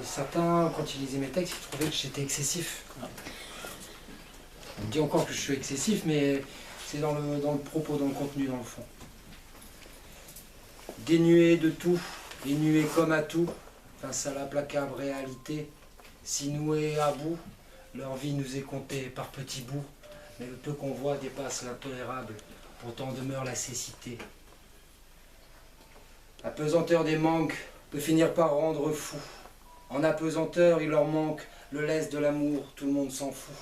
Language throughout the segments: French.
Certains, quand ils lisaient mes textes, ils trouvaient que j'étais excessif. On me dit encore que je suis excessif, mais c'est dans le propos, dans le contenu, dans le fond. Dénués de tout, et nués comme à tout, face à l'implacable réalité, si noués à bout, leur vie nous est comptée par petits bouts, mais le peu qu'on voit dépasse l'intolérable, pourtant demeure la cécité. La pesanteur des manques peut finir par rendre fou. En apesanteur, il leur manque le lest de l'amour, tout le monde s'en fout.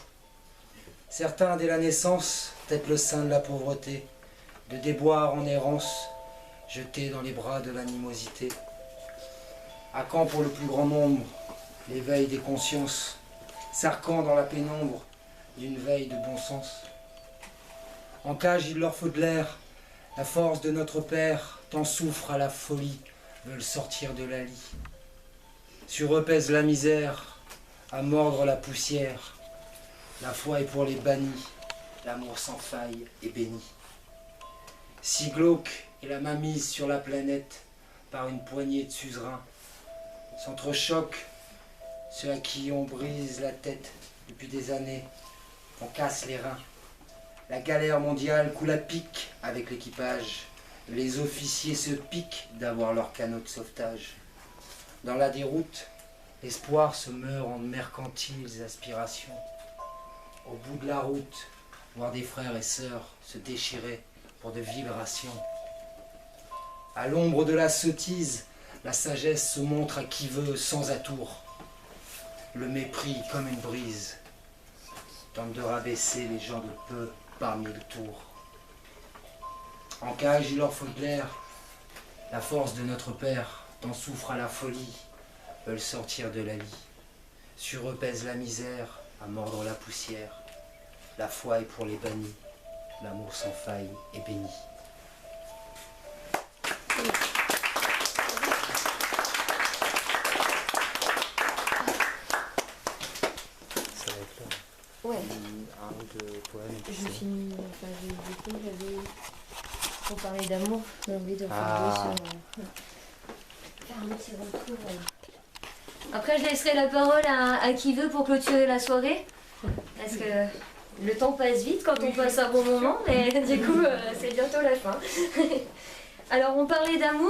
Certains, dès la naissance, têtent le sein de la pauvreté, de déboire en errance, jetés dans les bras de l'animosité. À quand pour le plus grand nombre l'éveil des consciences, s'arquant dans la pénombre d'une veille de bon sens? En cage, il leur faut de l'air, la force de notre Père, tant souffre à la folie, veulent sortir de la lie. Sur eux pèse la misère, à mordre la poussière. La foi est pour les bannis, l'amour sans faille est béni. Si glauque est la mainmise sur la planète par une poignée de suzerains, s'entrechoquent ceux à qui on brise la tête depuis des années, on casse les reins. La galère mondiale coule à pic avec l'équipage. Les officiers se piquent d'avoir leur canot de sauvetage. Dans la déroute, l'espoir se meurt en mercantiles aspirations. Au bout de la route, voir des frères et sœurs se déchirer pour de viles rations. À l'ombre de la sottise, la sagesse se montre à qui veut sans atour. Le mépris, comme une brise, tente de rabaisser les gens de peu parmi le tour. En cage, il leur faut de l'air, la force de notre Père, tant souffre à la folie, veulent sortir de la lie. Sur eux pèse la misère, à mordre la poussière. La foi est pour les bannis, l'amour sans faille est béni. Ça va être là. Ouais. Un ou deux poèmes. Je finis, enfin, du coup, j'avais, pour parler d'amour, j'ai envie de faire faire un petit retour. Après, je laisserai la parole à qui veut pour clôturer la soirée, parce que le temps passe vite quand on passe un bon moment, mais du coup, c'est bientôt la fin. Alors, on parlait d'amour.